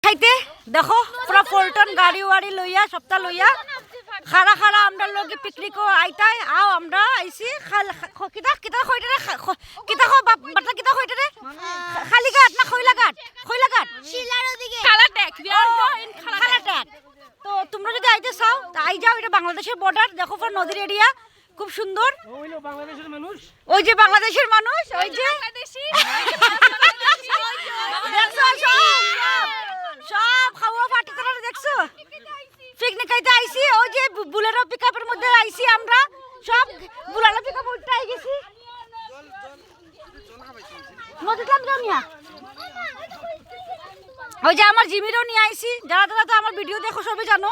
খাইতে দেখো পুরা ফলটন গাড়ি ওয়াড়ি লইয়া সপ্তাহ লইয়া খারা খারা আমরা লগে পিকনিক আইতাই আও আমরা আইছি কিতা কিতা কইতারে কিতা বাটা কিতা কইতারে খালিঘাট না খৈলাঘাট খৈলাঘাট শিলার ওদিকে খালাটেক খালাটেক তো তোমরা যদি আইতে চাও তা আই যাও এটা বাংলাদেশের বর্ডার দেখো পুরো নদীর এরিয়া খুব সুন্দর ওইলো বাংলাদেশের মানুষ ওই যে বাংলাদেশের মানুষ ওই যে বাংলাদেশি দেখছো সব খাওয়া পার্টি করা দেখছো পিকনিক খাইতে আইছি ওই যে বুলেরো পিকআপের মধ্যে আইছি আমরা সব বুলেরো পিকআপ উঠতে আই গেছি নদীতে নামিয়া ওই যে আমার জিমিরও নিয়ে আইছি যারা যারা তো আমার ভিডিও দেখো সবাই জানো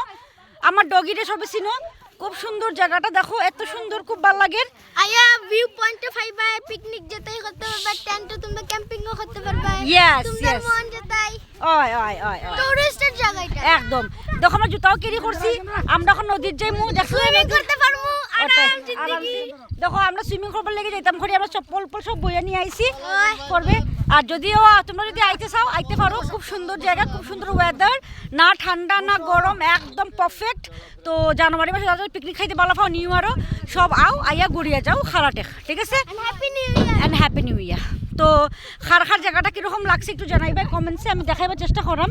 আমার ডগিরে সবাই চিনো খুব সুন্দর জায়গাটা দেখো এত সুন্দর খুব ভালো লাগে আয়া ভিউ পয়েন্টে ফাইবা পিকনিক যেতেই করতে পারবা টেন্টে তোমরা ক্যাম্পিংও করতে পারবা Yes, তোমরা yes. মন যেতাই ওই ওই ওই ওই টুরিস্টের জায়গা এটা একদম দেখো আমরা জুতাও ক্যারি করছি আমরা এখন নদীর যাইমু দেখছো সুইমিং করতে পারমু আরাম জিন্দেগি আরামসে। দেখো আমরা সুইমিং করবার লেগে যাইতাম করি আমরা চপ্পল সব বইয়া নিয়ে আইছি ওই। করবে আর যদিও তোমরা যদি আইতে চাও আইতে পারো খুব সুন্দর জায়গা খুব সুন্দর ওয়েদার না ঠান্ডা না গরম একদম পারফেক্ট তো জানুয়ারি মাসে যারা পিকনিক খাইতে ভালো পাও নিউ ইয়ারও সব আও আইয়া ঘুরিয়া যাও খারাটেক ঠিক আছে happy new year and happy new year তো খার জায়গাটা কীরকম লাগছে একটু জানাইবে কমেন্টসে আমি দেখাইবার চেষ্টা করলাম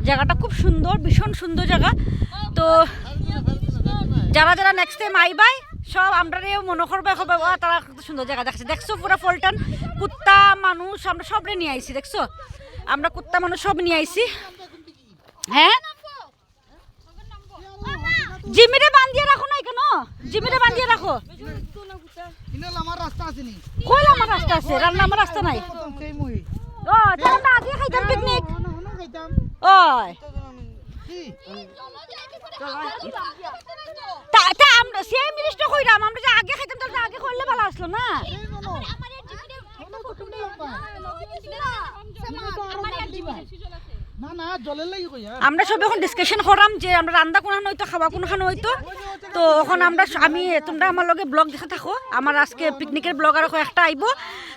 জায়গাটা খুব সুন্দর ভীষণ সুন্দর জায়গা তো যারা যারা নেক্সট টাইম আইবাই সব আমরা মনে করবে হবে তারা কত সুন্দর জায়গা দেখছে দেখছো পুরো ফলটন কুত্তা মানুষ আমরা সবরে নিয়ে আইছি দেখছো আমরা কুত্তা মানুষ সব নিয়ে আইছি হ্যাঁ জিমিরে বান্ধিয়ে রাখো না কেন জিমিরে বান্ধিয়ে রাখো আমার রাস্তা আছে নি কই আমার রাস্তা আছে রান্না আমার রাস্তা নাই সেই মই ও তাহলে আমরা আগে খাইতাম পিকনিক হনো খাইতাম ওই কি তা আমরা সেই মিনিস্ট কইরাম আমরা যে আগে খাইতাম তাহলে আগে করলে ভালো আসলো না না না জলের লাগি কই আমরা সব এখন ডিসকাশন করাম যে আমরা রান্না কোন হইতো খাওয়া কোন খানো হইতো তো এখন আমরা আমি তোমরা আমার লগে ব্লগ দেখে থাকো আমার আজকে পিকনিকের ব্লগ আর একটা আইব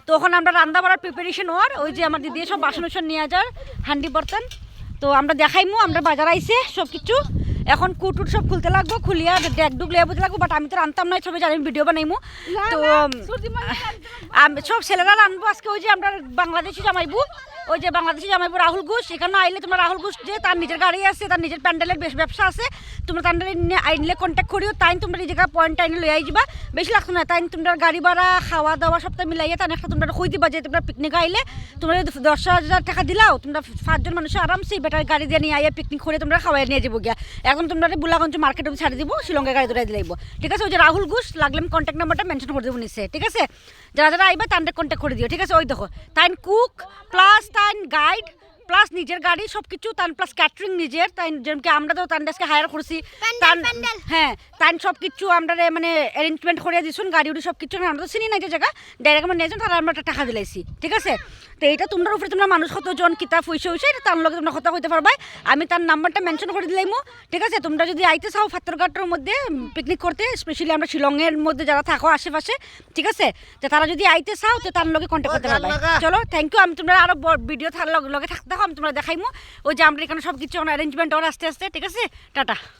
তো এখন আমরা রান্না বাড়ার প্রিপারেশন হওয়ার ওই যে আমার দিদি সব বাসন নিয়ে যার হান্ডি বর্তন তো আমরা দেখাইমু আমরা বাজার আইছে সব কিছু এখন কুটুট সব খুলতে লাগবো খুলিয়া ডেক ডুক লিয়া বুঝতে লাগবো বাট আমি তো রান্তাম না সবাই জানি ভিডিও বানাইমু তো আমি সব ছেলেরা রানবো আজকে ওই যে আমরা বাংলাদেশি জামাইবু ওই যে বাংলাদেশি জামাইবু রাহুল ঘোষ এখানে আইলে তোমরা রাহুল ঘোষ যে তার নিজের গাড়ি আছে তার নিজের প্যান্ডেলের বেশ ব্যবসা আছে তোমরা তার আইনলে কন্ট্যাক্ট করিও তাই তোমরা নিজের পয়েন্ট আইনে লই আই যাবা বেশি লাগতো না তাই তোমরা গাড়ি ভাড়া খাওয়া দাওয়া সবটা মিলাইয়া তাই একটা তোমরা কই দিবা যে তোমরা পিকনিক আইলে তোমরা 10,000 টাকা দিলাও তোমরা 5 জন মানুষ আরামসে বেটার গাড়ি দিয়ে নিয়ে আইয়া পিকনিক করে তোমরা খাওয়াই নিয়ে যাবো গিয়া এখন তোমরা বুলাগঞ্জ মার্কেটে ছাড়ে দিব শিলংয়ে গাড়ি ধরে দিলাইব ঠিক আছে ওই যে রাহুল ঘোষ লাগলে কন্ট্যাক্ট নাম্বারটা মেনশন করে দেবো নিচে ঠিক আছে যারা যারা আইবা তাদের কন্ট্যাক্ট করে দিও ঠিক আছে ওই দেখো তাইন কুক প্লাস তাইন গাইড প্লাস নিজের গাড়ি সব কিছু তান প্লাস ক্যাটারিং নিজের তাই যেমন আমরা তো তান দেশকে হায়ার করছি তান হ্যাঁ তাই সব কিছু আমরা মানে অ্যারেঞ্জমেন্ট করে দিছুন গাড়ি উড়ি সব কিছু আমরা তো চিনি না যে জায়গা ডাইরেক্ট আমরা নিয়ে যান তারা আমরা টাকা দিলাইছি ঠিক আছে তো এইটা তোমরা উপরে তোমরা মানুষ কতজন কিতাব হইছে হইছে এটা তার লগে তোমরা কথা কইতে পারবাই আমি তার নাম্বারটা মেনশন করে দিলাইমু ঠিক আছে তোমরা যদি আইতে চাও ফাত্তরঘাটের মধ্যে পিকনিক করতে স্পেশালি আমরা শিলংয়ের মধ্যে যারা থাকো আশেপাশে ঠিক আছে তো তারা যদি আইতে চাও তো তার লগে কন্ট্যাক্ট করতে পারবে চলো থ্যাংক ইউ আমি তোমরা আরো ভিডিও লগে থাকতে থাকো আমি তোমরা দেখাইমু ওই যে আমরা এখানে সব কিছু অ্যারেঞ্জমেন্ট ওর আস্তে আস্তে ঠিক আছে টাটা।